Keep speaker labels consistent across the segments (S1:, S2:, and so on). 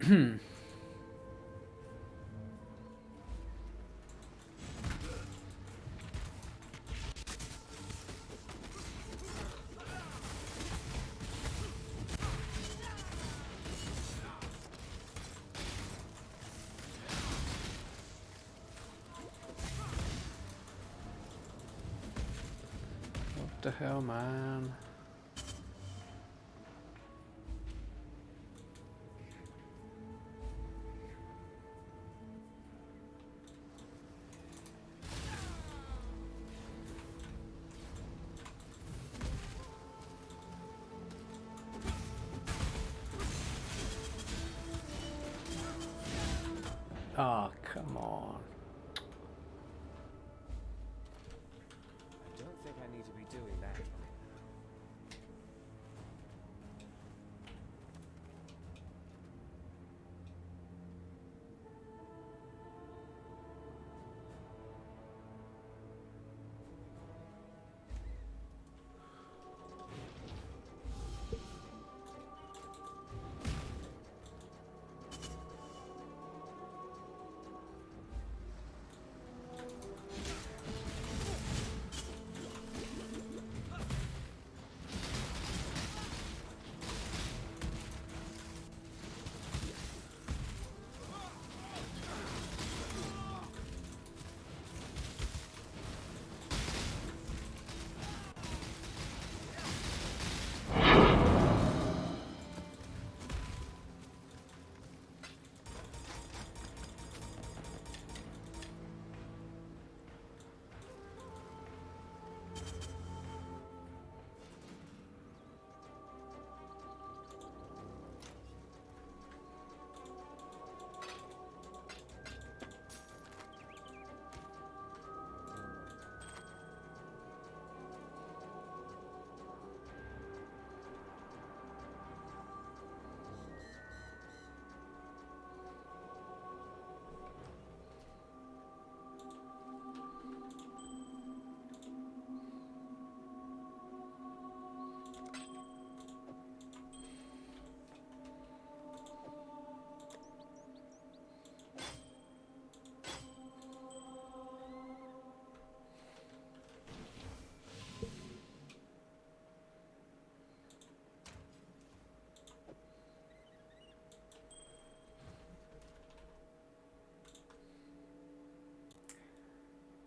S1: What the hell, man? Oh, come on.
S2: I don't think I need to be doing that.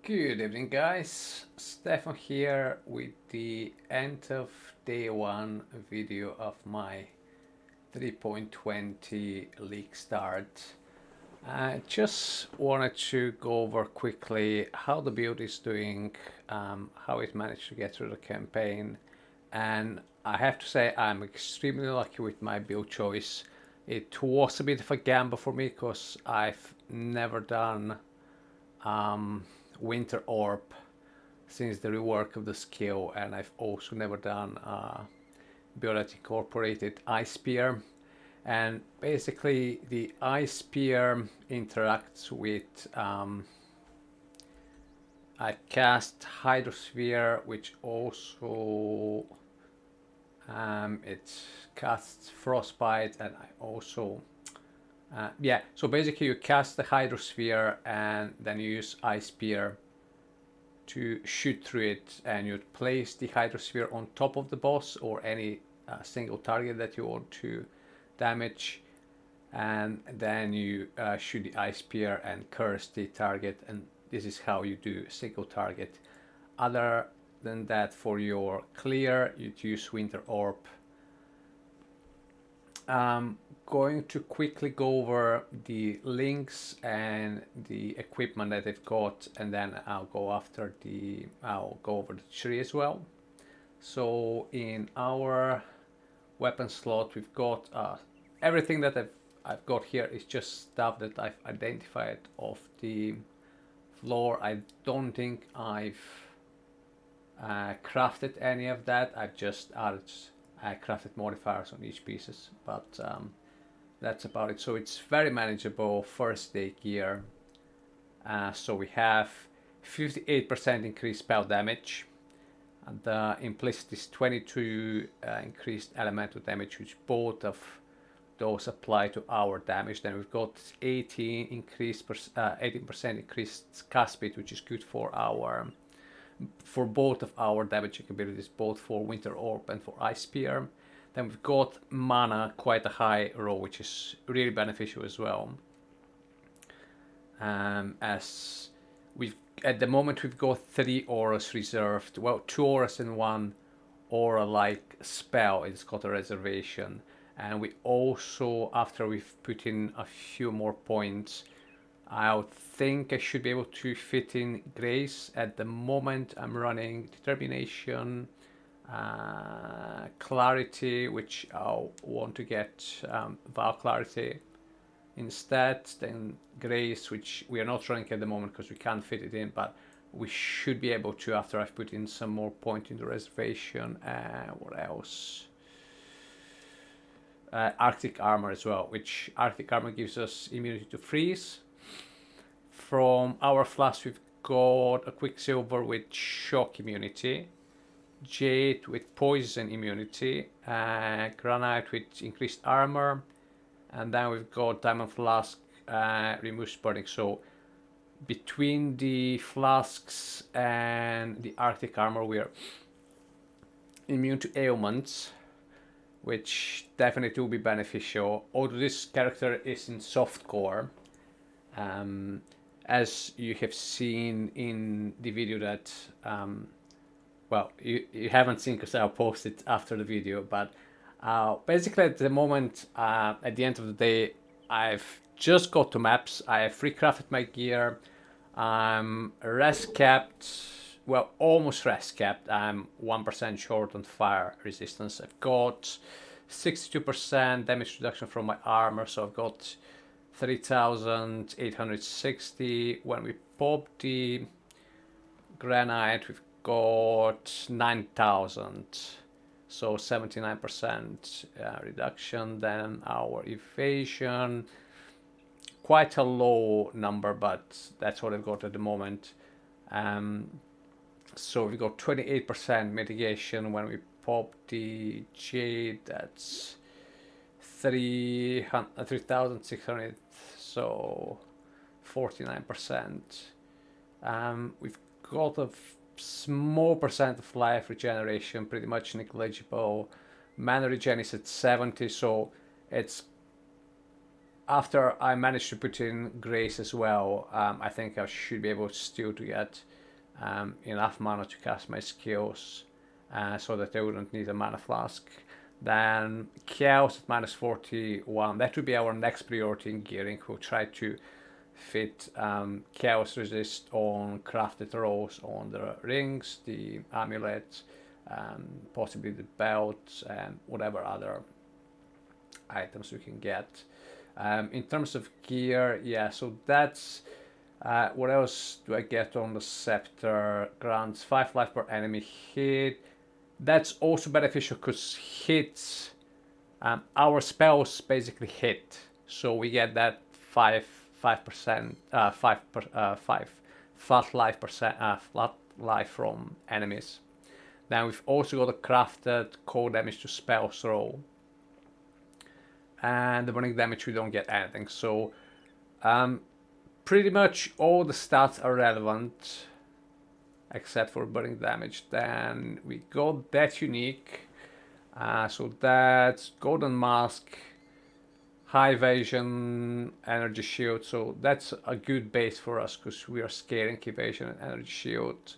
S1: Good evening, guys. Stefan here with the end of day one video of my 3.20 league start. I just wanted to go over quickly how the build is doing, how it managed to get through the campaign, and I have to say I'm extremely lucky with my build choice. It was a bit of a gamble for me because I've never done Winter Orb since the rework of the skill, and I've also never done build that incorporated Ice Spear. And basically the Ice Spear interacts with I cast Hydrosphere, which also it casts Frostbite, and I also yeah, so basically you cast the Hydrosphere and then you use Ice Spear to shoot through it, and you place the Hydrosphere on top of the boss or any single target that you want to damage, and then you shoot the Ice Spear and curse the target, and this is how you do single target. Other than that, for your clear, you'd use Winter Orb. Going to quickly go over the links and the equipment that they've got, and then I'll go over the tree as well. So in our weapon slot, we've got everything that I've got here is just stuff that I've identified off the floor. I don't think I've crafted any of that. I've just added crafted modifiers on each pieces, but that's about it. So it's very manageable first day gear. So we have 58% increased spell damage, and the implicit is 22 increased elemental damage, which both of those apply to our damage. Then we've got 18% increased cast speed, which is good for both of our damage abilities, both for Winter Orb and for Ice Spear. Then we've got mana, quite a high row, which is really beneficial as well. As we've at the moment we've got 3 auras reserved. Well, 2 auras and 1 aura-like spell. It's got a reservation, and we also, after we've put in a few more points, I think I should be able to fit in Grace. At the moment, I'm running Determination, Clarity, which I'll want to get Vow Clarity instead, then Grace, which we are not running at the moment because we can't fit it in, but we should be able to after I've put in some more point in the reservation. What else? Arctic Armor as well, which Arctic Armor gives us immunity to freeze. From our flask, we've got a Quicksilver with shock immunity, Jade with poison immunity, Granite with increased armor, and then we've got Diamond Flask, removes burning. So between the flasks and the Arctic Armor, we are immune to ailments, which definitely will be beneficial. Although this character is in softcore, as you have seen in the video that, well, you haven't seen because I'll post it after the video, but basically at the moment, at the end of the day, I've just got to maps. I have recrafted my gear. I'm rest capped, well, almost rest capped. I'm 1% short on fire resistance. I've got 62% damage reduction from my armor, so I've got 3,860. When we pop the granite, we've got 9,000, so 79% reduction. Then our evasion, quite a low number, but that's what I've got at the moment. So we've got 28% mitigation. When we pop the jade, that's 3,600, so 49%. We've got a small percent of life regeneration, pretty much negligible. Mana regen is at 70, so it's after I managed to put in Grace as well. I think I should be able still to get enough mana to cast my skills, so that I wouldn't need a mana flask. Then Chaos at minus 41. That would be our next priority in gearing. We'll try to fit Chaos resist on crafted rolls on the rings, the amulet, possibly the belt, and whatever other items we can get. In terms of gear, yeah, so that's what else do I get on the scepter? Grants 5 life per enemy hit. That's also beneficial because hits, our spells basically hit, so we get that 5% flat life from enemies. Then we've also got a crafted cold damage to spells roll, and the burning damage we don't get anything. So pretty much all the stats are relevant except for burning damage. Then we got that unique, so that's golden mask, high evasion, energy shield, so that's a good base for us because we are scaling evasion and energy shield.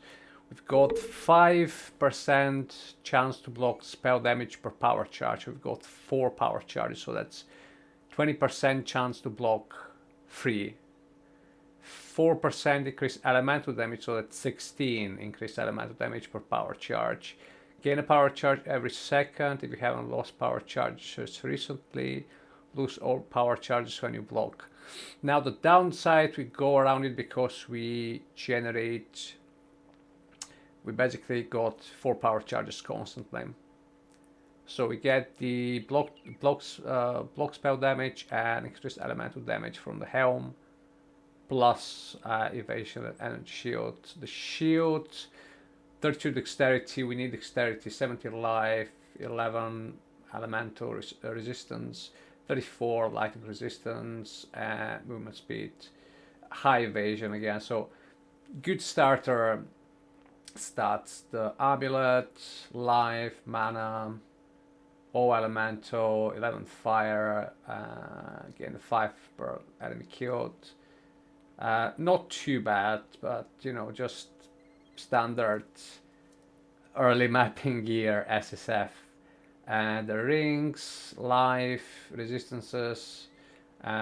S1: We've got 5% chance to block spell damage per power charge. We've got 4 power charges, so that's 20% chance to block free. 4% increased elemental damage, so that's 16 increased elemental damage per power charge. Gain a power charge every second if you haven't lost power charges recently. Lose all power charges when you block. Now the downside, we go around it because we basically got 4 power charges constantly. So we get the block spell damage and increased elemental damage from the helm, plus evasion and energy shield. The shield, 32 dexterity, we need dexterity, 70 life, 11 elemental resistance, 34 lightning resistance and movement speed, high evasion again. So good starter stats. The amulet, life, mana, all elemental, 11 fire, gain 5 per enemy killed. Not too bad, but you know, just standard early mapping gear SSF. And the rings, life, resistances.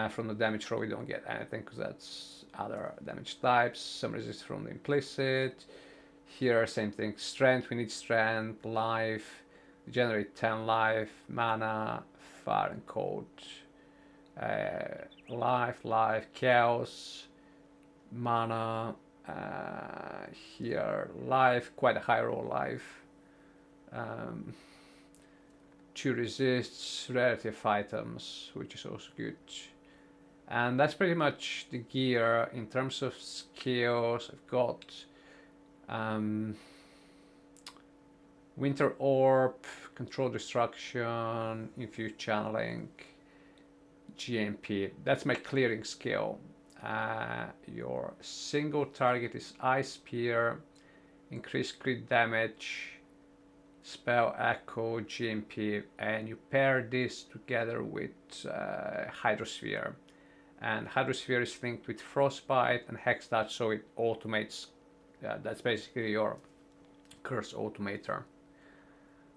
S1: From the damage roll we don't get anything because that's other damage types. Some resist from the implicit. Here same thing, strength, we need strength, life, generate 10 life, mana, fire and cold. Life, chaos, mana, here life, quite a high roll life. 2 resists, rarity of items, which is also good. And that's pretty much the gear. In terms of skills, I've got Winter Orb, Control Destruction, Infuse Channeling, GMP. That's my clearing skill. Your single target is Ice Spear, increase crit damage, Spell Echo, GMP, and you pair this together with Hydrosphere. And Hydrosphere is linked with Frostbite and Hex Touch, so it automates. That's basically your Curse Automator.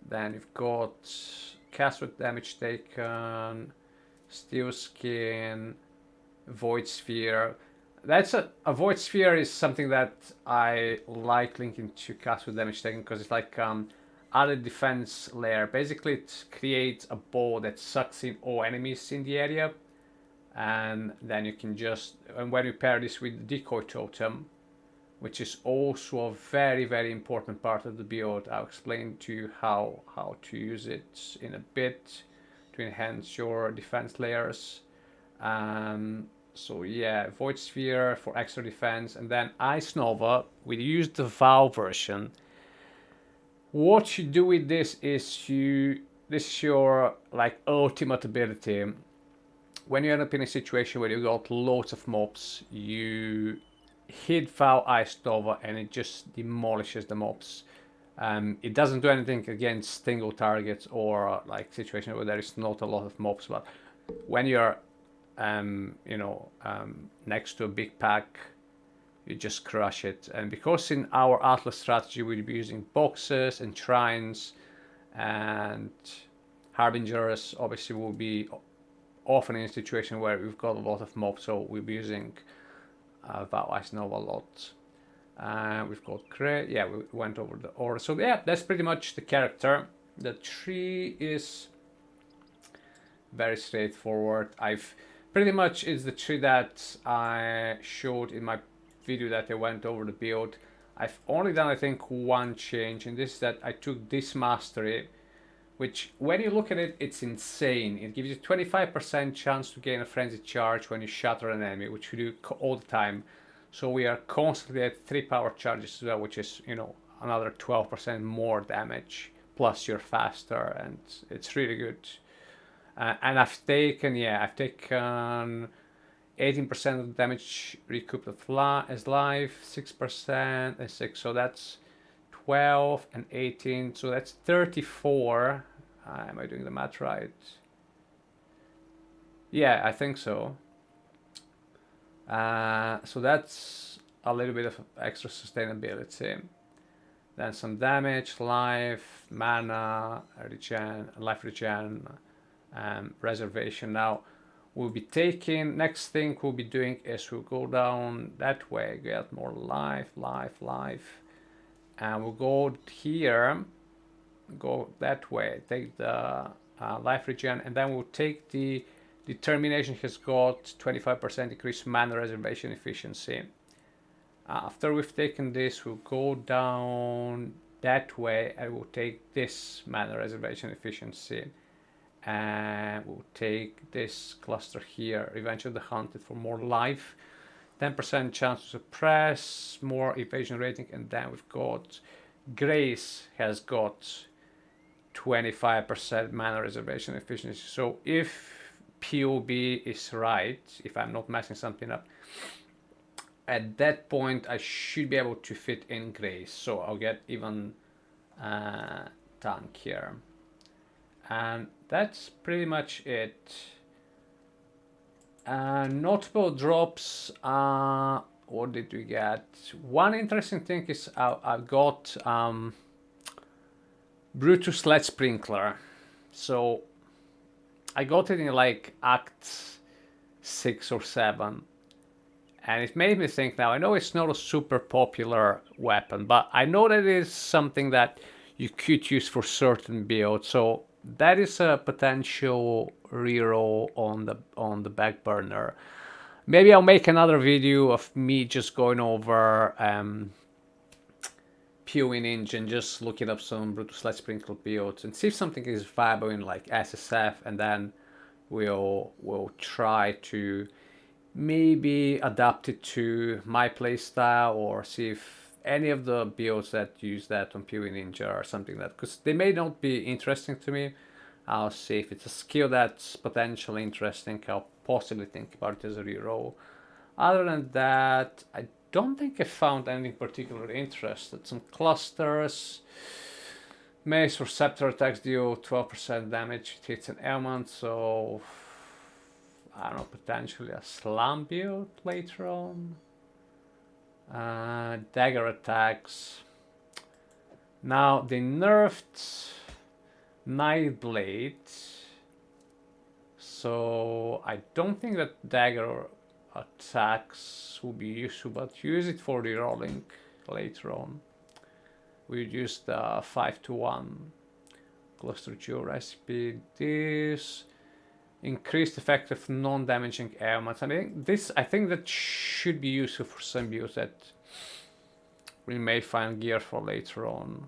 S1: Then you've got Cast with Damage Taken, Steel Skin, Void Sphere. That's a Void Sphere is something that I like linking to Cast with Damage Taken because it's like added defense layer. Basically, it creates a ball that sucks in all enemies in the area, and then you can just, and when you pair this with the Decoy Totem, which is also a very, very important part of the build. I'll explain to you how to use it in a bit to enhance your defense layers. So yeah, Void Sphere for extra defense, and then Ice Nova. We used the Vow version. What you do with this is this is your like ultimate ability. When you end up in a situation where you got loads of mobs, you hit Vow Ice Nova and it just demolishes the mobs. It doesn't do anything against single targets or like situations where there is not a lot of mobs, but when you're next to a big pack, you just crush it. And because in our Atlas strategy we'll be using boxes and shrines and harbingers, obviously we'll be often in a situation where we've got a lot of mobs, so we'll be using Vow Ice Nova a lot. We've got Cray, yeah, we went over the order. So yeah, that's pretty much the character. The tree is very straightforward. Pretty much it's the tree that I showed in my video that I went over the build. I've only done I think one change, and this is that I took this mastery, which when you look at it, it's insane. It gives you 25% chance to gain a frenzied charge when you shatter an enemy, which we do all the time. So we are constantly at 3 power charges as well, which is, you know, another 12% more damage, plus you're faster, and it's really good. And I've taken 18% of the damage recouped as life, 6% and 6, so that's 12 and 18, so that's 34. Am I doing the math right? Yeah, I think so. So that's a little bit of extra sustainability. Then some damage, life, mana, life regen, reservation. Now we'll be taking, next thing we'll be doing is we'll go down that way, get more life, and we'll go here, go that way, take the life regen, and then we'll take the determination has got 25% increased mana reservation efficiency. After we've taken this, we'll go down that way and we'll take this mana reservation efficiency, and we'll take this cluster here, Revenge of the Hunted, for more life, 10% chance to suppress, more evasion rating, and then we've got Grace has got 25% mana reservation efficiency. So if POB is right, if I'm not messing something up, at that point I should be able to fit in grace, so I'll get even tank here. And that's pretty much it. Notable drops, what did we get? One interesting thing is I've got Brutus Lead Sprinkler. So I got it in like Act 6 or 7. And it made me think now, I know it's not a super popular weapon, but I know that it is something that you could use for certain builds. So that is a potential reroll on the back burner. Maybe I'll make another video of me just going over POE Engine, just looking up some Brutus Lead Sprinkle builds and see if something is viable in like SSF, and then we'll try to maybe adapt it to my playstyle, or see if any of the builds that use that on PoE Ninja are something that, because they may not be interesting to me. I'll see if it's a skill that's potentially interesting. I'll possibly think about it as a reroll. Other than that, I don't think I found anything particularly interesting. Some clusters. Mace or Scepter attacks deal 12% damage. It hits an element, so I don't know, potentially a slam build later on. Dagger attacks. Now they nerfed Nightblade, so I don't think that dagger attacks will be useful, but use it for rerolling later on. We use the 5-1 cluster duo recipe. This increased effect of non-damaging ailments. I think that should be useful for some builds that we may find gear for later on.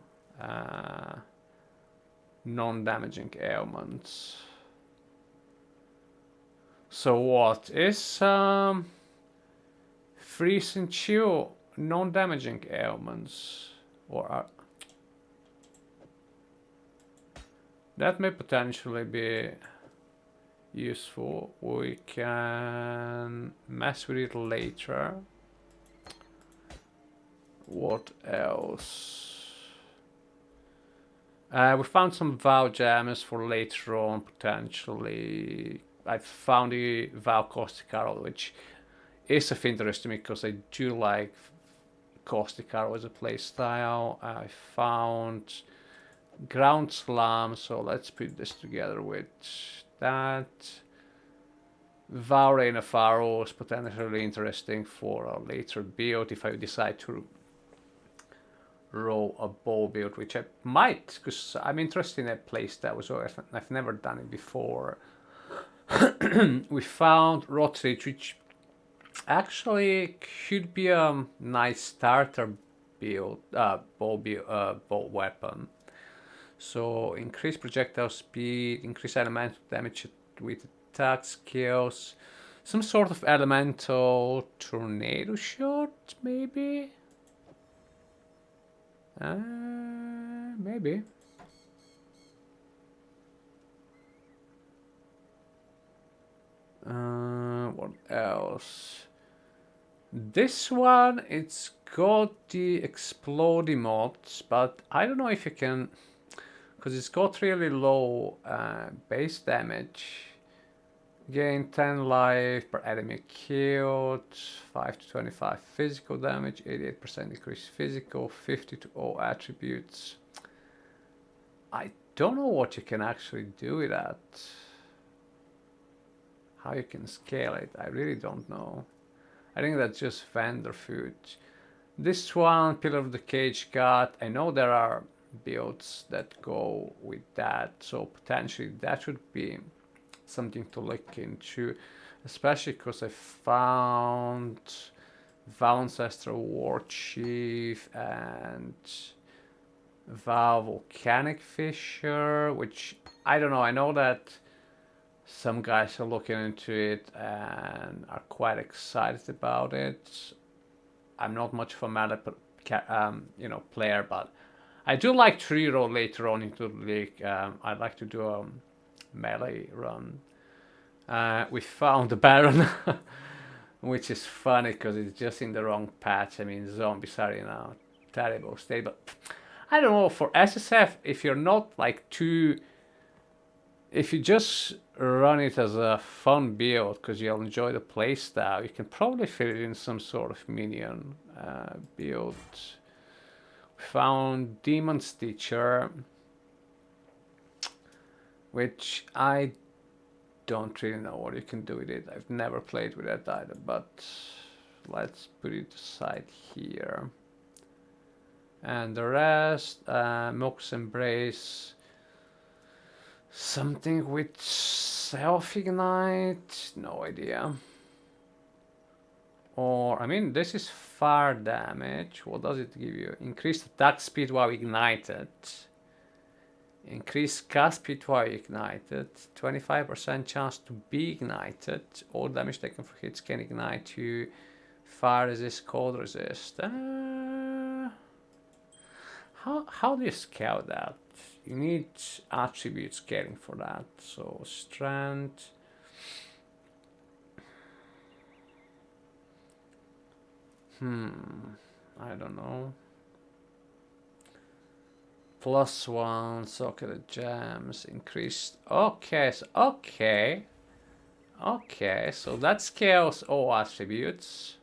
S1: Non-damaging ailments. So what is freeze and chill non-damaging ailments? Or that may potentially be useful. We can mess with it later. What else? We found some Vow gems for later on, potentially. I found the Vow Caustic Arrow, which is of interest to me because I do like Caustic Arrow as a playstyle. I found Ground Slam, so let's put this together with that. Vow Rain of Arrows, potentially interesting for a later build if I decide to roll a bow build, which I might, because I'm interested in that playstyle, so I've never done it before. We found Rotate, which actually could be a nice starter build, bow weapon. So increase projectile speed, increase elemental damage with attack skills, some sort of elemental tornado shot, maybe. Maybe. What else? This one, it's got the exploding mods, but I don't know if you can, because it's got really low base damage. Gain 10 life per enemy killed, 5 to 25 physical damage, 88% increase physical, 50 to all attributes. I don't know what you can actually do with that. How you can scale it, I really don't know. I think that's just vendor food. This one, Pillar of the Cage God, I know there are builds that go with that, so potentially that would be something to look into, especially because I found Vow Ancestral War Chief and Vow Volcanic Fisher, which I don't know, I know that some guys are looking into it and are quite excited about it. I'm not much of a melee player, but I do like to reroll later on into the league. I'd like to do a melee run. We found the Baron, which is funny because it's just in the wrong patch. I mean, zombies are in a terrible state, but I don't know, for SSF, if you're not like too... If you just run it as a fun build because you'll enjoy the playstyle, you can probably fit it in some sort of minion build. We found Demon Stitcher, which I don't really know what you can do with it. I've never played with that either, but let's put it aside here. And the rest, Mox Embrace, something with self-ignite, no idea. Or, I mean, this is fire damage. What does it give you? Increased attack speed while ignited. Increased cast speed while ignited. 25% chance to be ignited. All damage taken for hits can ignite you. Fire resist, cold resist. How do you scale that? You need attribute scaling for that. So strength. I don't know. +1, socket gems, increased. Okay, so okay, so that scales all attributes,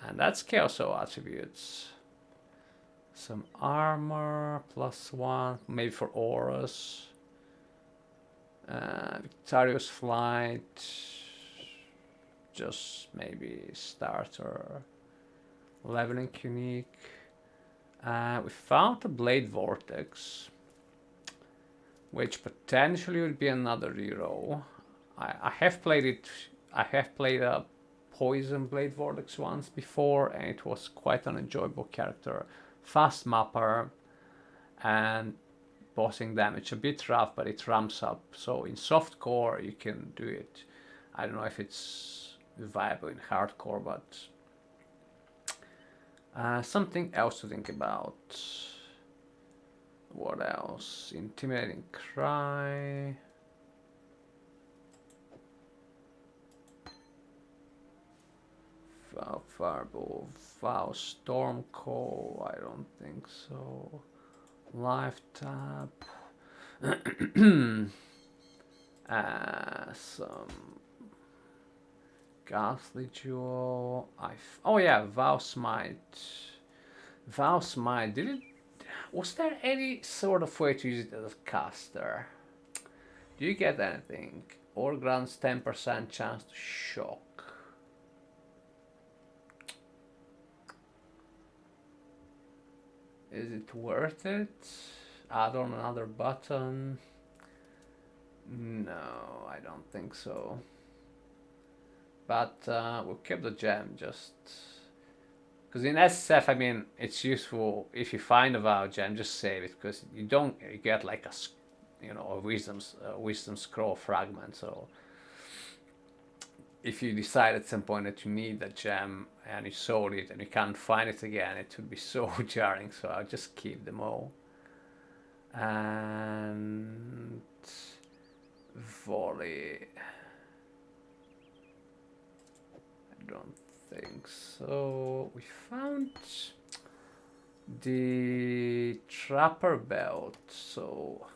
S1: and that scales all attributes. Some armor, +1, maybe for auras. Victorious flight, just maybe starter. Leveling unique. We found a Blade Vortex, which potentially would be another reroll. I have played it. I have played a Poison Blade Vortex once before, and it was quite an enjoyable character. Fast mapper and bossing damage a bit rough, but it ramps up. So in softcore you can do it. I don't know if it's viable in hardcore, but something else to think about. What else? Intimidating Cry. Vow Fireball. Vow Storm Call. I don't think so. Life Tap. Some Ghastly Jewel. Oh yeah, Vow Smite. Vow Smite. Was there any sort of way to use it as a caster? Do you get anything? Or grants 10% chance to shock. Is it worth it? Add on another button? No, I don't think so. But we'll keep the gem just because in SSF, I mean, it's useful if you find a vow gem, just save it because you get like a wisdom scroll fragment. So if you decide at some point that you need a gem and you sold it and you can't find it again, it would be so jarring. So I'll just keep them all. And volley. I don't think so. We found the Trapper Belt. So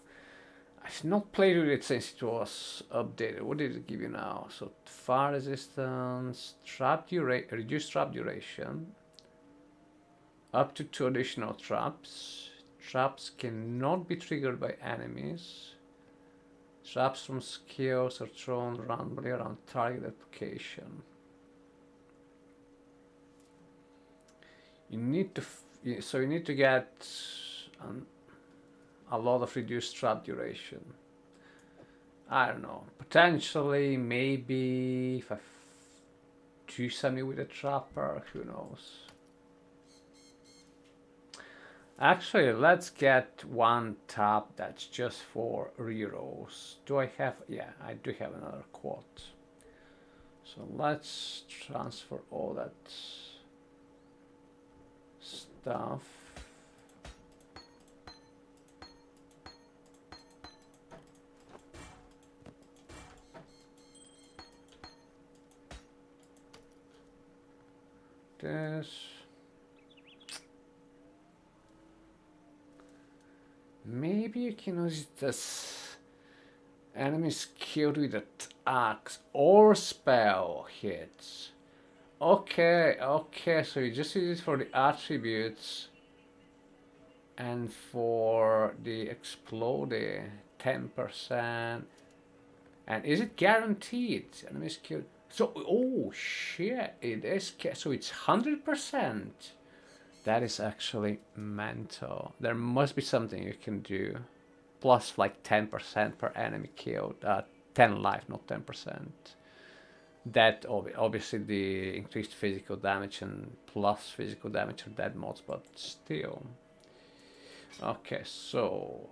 S1: I've not played with it since it was updated. What did it give you now? So fire resistance, reduced trap duration, up to 2 additional traps. Traps cannot be triggered by enemies. Traps from skills are thrown randomly around target location. You need to get a lot of reduced trap duration. I don't know. Potentially, maybe if I do something with a trapper, who knows? Actually, let's get one tab that's just for rerolls. Do I have? Yeah, I do have another quote. So let's transfer all that stuff. this. Maybe you can use this enemies killed with attacks or spell hits. Okay, okay, so you just use it for the attributes and for the explode 10%. And is it guaranteed? Enemies killed. So, oh shit, it is. So it's 100%. That is actually mental. There must be something you can do. Plus like 10% per enemy killed. 10 life, not 10%. That obviously the increased physical damage and plus physical damage are dead mods, but still. Okay, so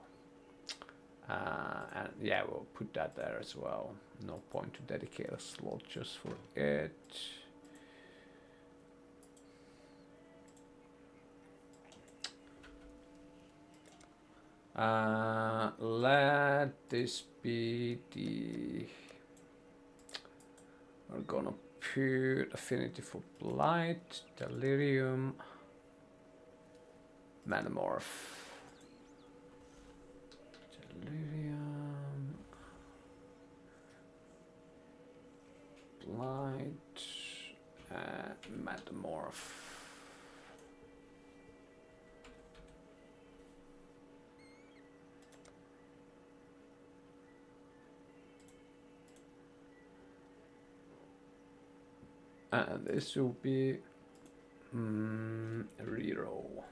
S1: and yeah, we'll put that there as well. No point to dedicate a slot just for it. Let this be the. We're gonna put affinity for blight, delirium, metamorph. Delirium, blight, metamorph. And this will be reroll.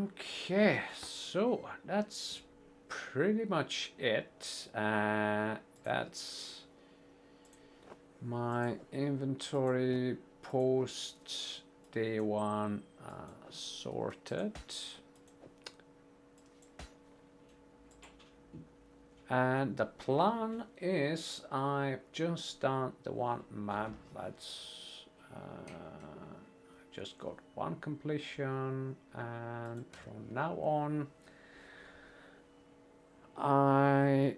S1: Okay, so that's pretty much it. That's my inventory post day one sorted. And the plan is I've just done the one map. Let's just got one completion, and from now on I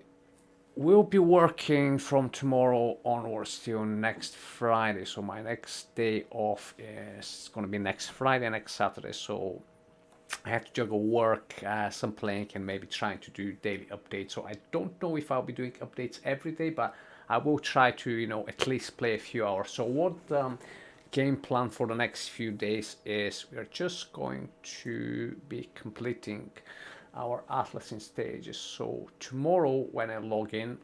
S1: will be working from tomorrow onwards till next Friday. So my next day off is going to be next Friday, next Saturday. So I have to juggle work, some playing, and maybe trying to do daily updates. So I don't know if I'll be doing updates every day, but I will try to, you know, at least play a few hours. So what game plan for the next few days is we're just going to be completing our atlas in stages. So tomorrow when I log in,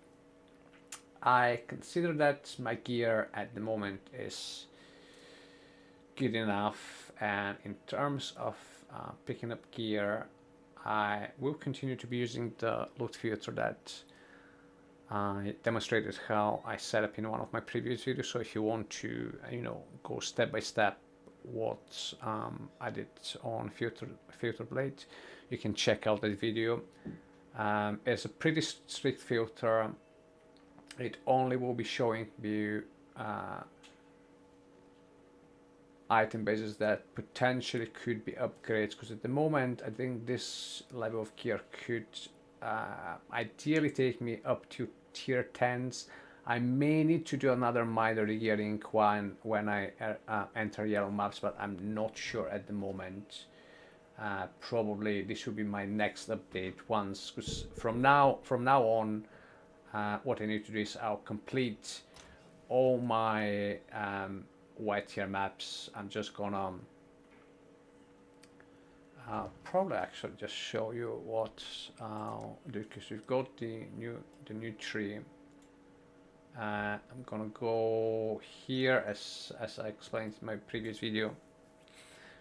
S1: I consider that my gear at the moment is good enough, and in terms of picking up gear, I will continue to be using the loot filter that I demonstrated how I set up in one of my previous videos. So if you want to, you know, go step by step what I did on filter blade, you can check out that video. It's a pretty strict filter. It only will be showing you item bases that potentially could be upgrades, because at the moment I think this level of gear could ideally take me up to tier 10s. I may need to do another minor gearing when I enter yellow maps, but I'm not sure at the moment. Probably this will be my next update once, because from now on what I need to do is I'll complete all my white tier maps. I'm just gonna probably actually just show you what because we've got the new tree. I'm gonna go here as I explained in my previous video.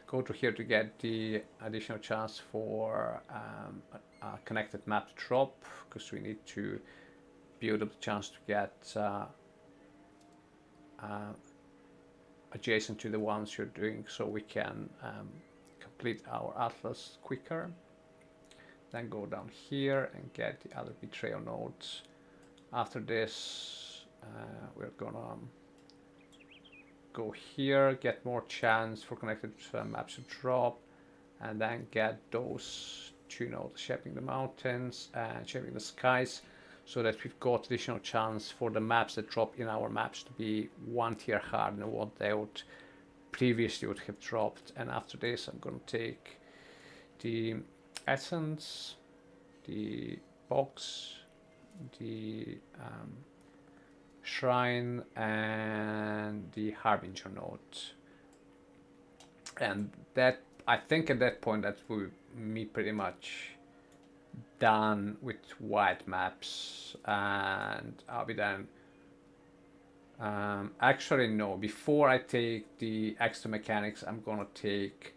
S1: go to here to get the additional chance for a connected map drop, because we need to build up the chance to get adjacent to the ones you're doing, so we can complete our atlas quicker. Then go down here and get the other betrayal nodes. After this, we're gonna go here, get more chance for connected maps to drop, and then get those 2 nodes, shaping the mountains and shaping the skies, so that we've got additional chance for the maps that drop in our maps to be 1 tier higher than what they would previously would have dropped. And after this, I'm going to take the essence, the box, the shrine, and the harbinger node. And that, I think at that point, that will be pretty much done with white maps, and I'll be done. Actually, no, before I take the extra mechanics, I'm gonna take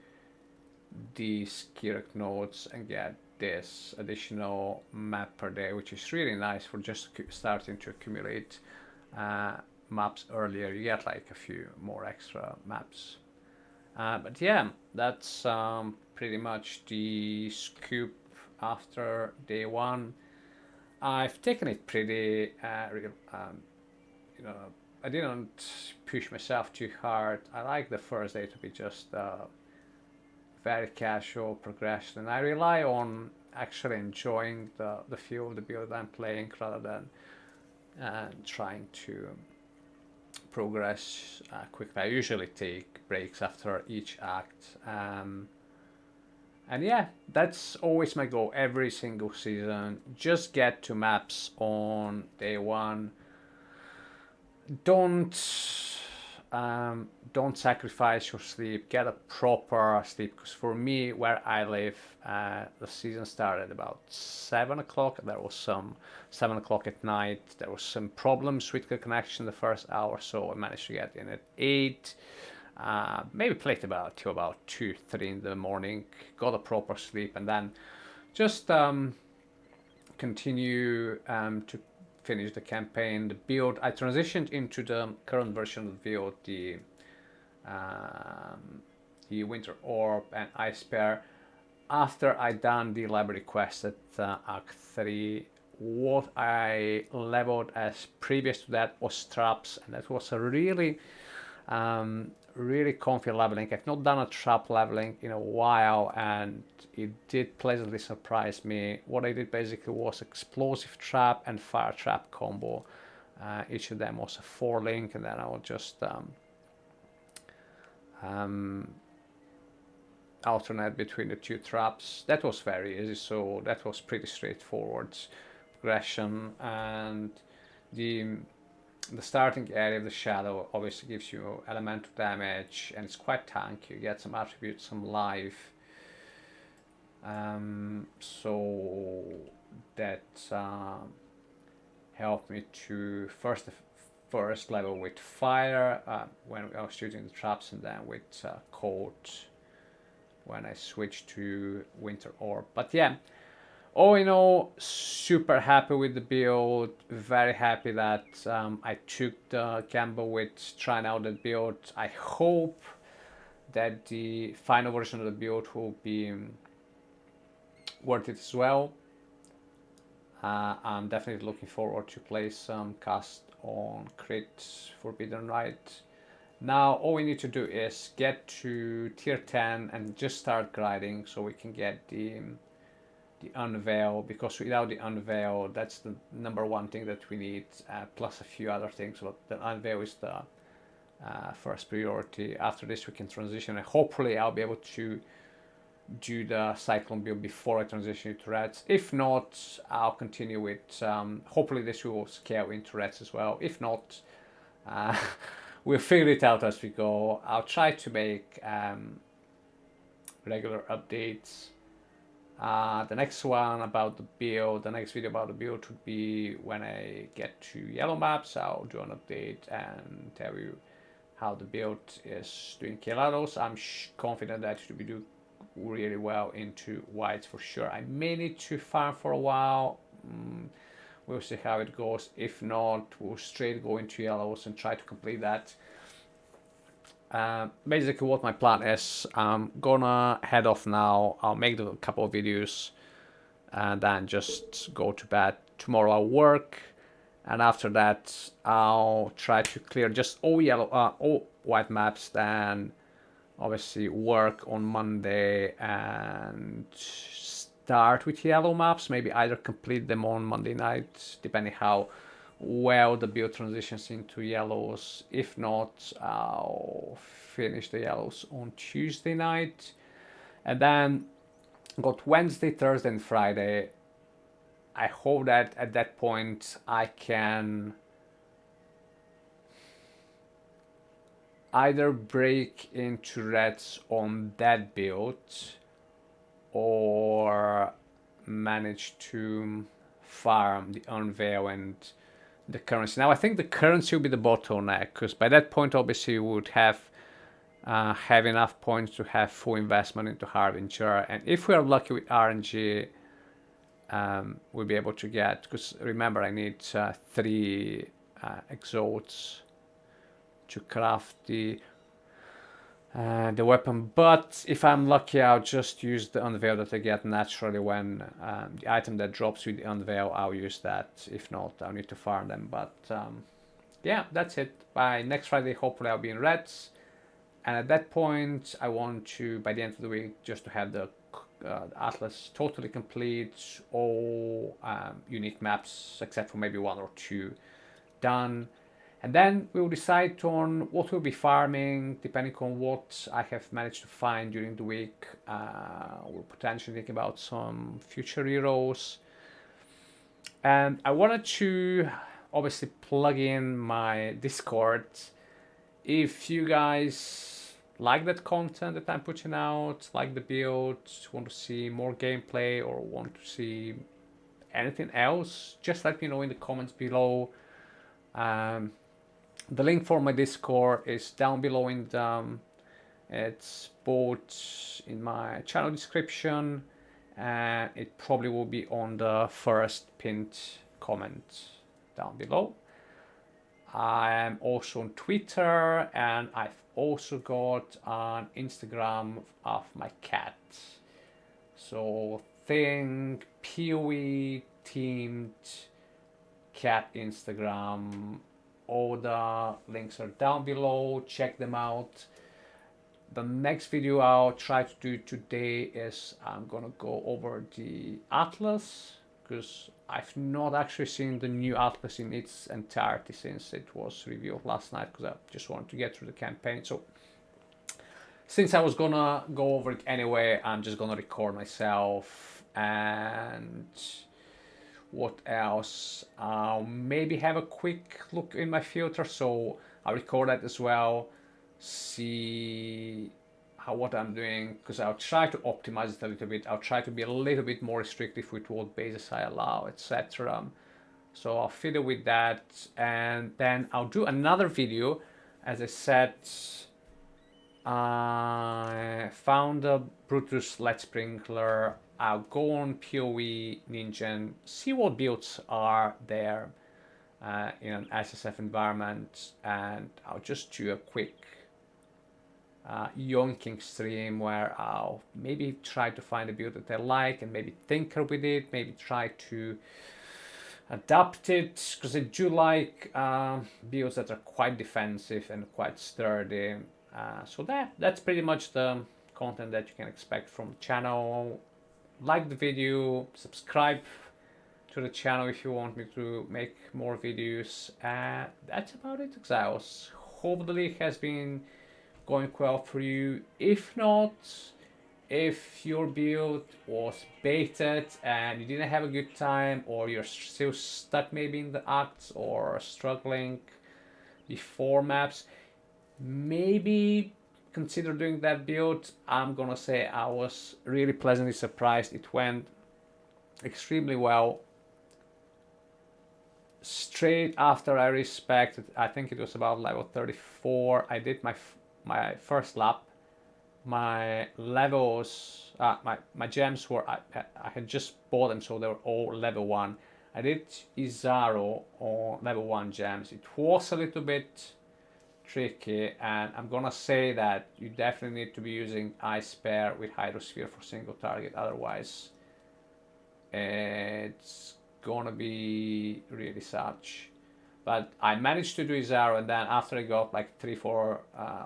S1: these Kirk nodes and get this additional map per day, which is really nice for just starting to accumulate maps earlier. You get like a few more extra maps. But yeah, that's pretty much the scoop after day 1. I've taken it pretty real, you know, I didn't push myself too hard. I like the first day to be just very casual progression, and I rely on actually enjoying the feel of the build I'm playing, rather than trying to progress quickly. I usually take breaks after each act, and yeah, that's always my goal every single season. Just get to maps on day 1. Don't sacrifice your sleep. Get a proper sleep, because for me, where I live, the season started about 7 o'clock. There was some 7 o'clock at night. There was some problems with the connection the first hour, so I managed to get in at 8. Maybe played till about 2, 3 in the morning. Got a proper sleep, and then just continue to finish the campaign. The build, I transitioned into the current version of the build, the Winter Orb and Ice Pair, after I done the library quest at Act 3. What I leveled as previous to that was traps, and that was a really really comfy leveling. I've not done a trap leveling in a while, and it did pleasantly surprise me. What I did basically was explosive trap and fire trap combo. Each of them was a 4 link, and then I would just alternate between the 2 traps. That was very easy, so that was pretty straightforward progression. And the starting area of the shadow obviously gives you elemental damage, and it's quite tanky. You get some attributes, some life. So that helped me to first level with fire when I was shooting the traps, and then with cold when I switched to Winter Orb. But yeah, all in all, super happy with the build. Very happy that I took the gamble with trying out that build. I hope that the final version of the build will be worth it as well. I'm definitely looking forward to play some cast on Crit Forbidden Light. Now all we need to do is get to tier 10 and just start grinding, so we can get the unveil, because without the unveil, that's the #1 thing that we need, plus a few other things, but the unveil is the first priority. After this we can transition, and hopefully I'll be able to do the cyclone build before I transition to reds. If not, I'll continue with hopefully this will scale into reds as well. If not, we'll figure it out as we go. I'll try to make regular updates. The next one about the build, the next video about the build would be when I get to yellow maps. I'll do an update and tell you how the build is doing kilos. I'm confident that it will do really well into whites for sure. I may need to farm for a while. We'll see how it goes. If not, we'll straight go into yellows and try to complete that. Basically what my plan is, I'm gonna head off now. I'll make a couple of videos and then just go to bed. Tomorrow I'll work, and after that I'll try to clear just all white maps, then obviously work on Monday and start with yellow maps, maybe either complete them on Monday night, depending how well the build transitions into yellows. If not, I'll finish the yellows on Tuesday night, and then got Wednesday, Thursday and Friday. I hope that at that point I can either break into reds on that build or manage to farm the unveil and the currency. Now I think the currency will be the bottleneck, because by that point obviously we would have enough points to have full investment into Harbinger, and if we are lucky with RNG, we'll be able to get, because remember I need 3 exodes to craft the weapon. But if I'm lucky, I'll just use the unveil that I get naturally when the item that drops with the unveil, I'll use that. If not, I'll need to farm them. But yeah, that's it. By next Friday hopefully I'll be in reds, and at that point I want to, by the end of the week, just to have the atlas totally complete, all unique maps except for maybe 1 or 2 done. And then we'll decide on what we'll be farming, depending on what I have managed to find during the week. We'll potentially think about some future heroes. And I wanted to obviously plug in my Discord. If you guys like that content that I'm putting out, like the build, want to see more gameplay or want to see anything else, just let me know in the comments below. The link for my Discord is down below it's both in my channel description, and it probably will be on the first pinned comment down below. I am also on Twitter, and I've also got an Instagram of my cat. So think PoE themed cat Instagram. All the links are down below, check them out. The next video I'll try to do today is I'm gonna go over the Atlas, because I've not actually seen the new Atlas in its entirety since it was revealed last night, because I just wanted to get through the campaign. So since I was gonna go over it anyway, I'm just gonna record myself. And what else? I'll maybe have a quick look in my filter, so I'll record that as well, see what I'm doing, because I'll try to optimize it a little bit. I'll try to be a little bit more restrictive with what bases I allow, etc. So I'll fiddle with that, and then I'll do another video. As I said, I found a Brutus Lead Sprinkler. I'll go on PoE Ninja, see what builds are there in an SSF environment, and I'll just do a quick yonking stream where I'll maybe try to find a build that I like and maybe tinker with it, maybe try to adapt it, because I do like builds that are quite defensive and quite sturdy. So that's pretty much the content that you can expect from the channel. Like the video, subscribe to the channel if you want me to make more videos. That's about it, Exiles. Hope the league has been going well for you. If not, if your build was baited and you didn't have a good time, or you're still stuck maybe in the acts or struggling before maps, maybe consider doing that build. I'm gonna say I was really pleasantly surprised. It went extremely well. straight after I respected, I think it was about level 34, I did my first lap. My levels, my gems were, I had just bought them, so they were all level 1. I did Izaro on level 1 gems. It was a little bit tricky, and I'm gonna say that you definitely need to be using Ice Pair with Hydrosphere for single target, otherwise it's gonna be really such. But I managed to do Izaro, and then after I got like 3-4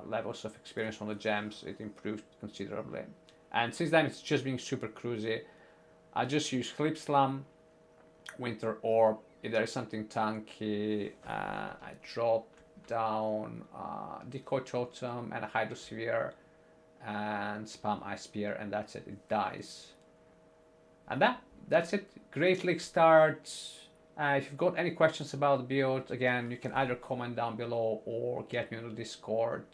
S1: levels of experience on the gems, it improved considerably. And since then it's just been super cruisy. I just use Flip Slam, Winter Orb. If there is something tanky, I drop down Decoy Totem and a Hydrosphere and spam Ice Spear, and that's it, it dies. And that's it. Great league start. If you've got any questions about the build, again, you can either comment down below or get me on the Discord.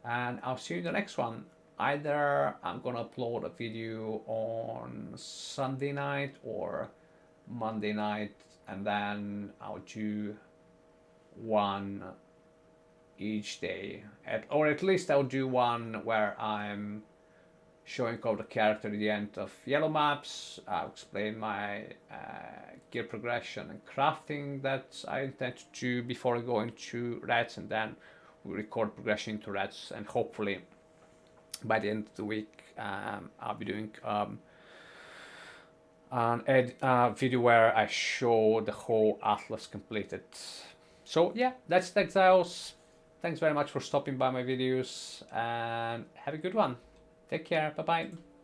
S1: And I'll see you in the next one. Either I'm gonna upload a video on Sunday night or Monday night, and then I'll do one each day. Or at least I'll do one where I'm showing off the character at the end of yellow maps. I'll explain my gear progression and crafting that I intend to do before I go into reds, and then we record progression into reds, and hopefully by the end of the week I'll be doing a video where I show the whole atlas completed. So yeah, that's the Exiles. Thanks very much for stopping by my videos, and have a good one. Take care. Bye bye.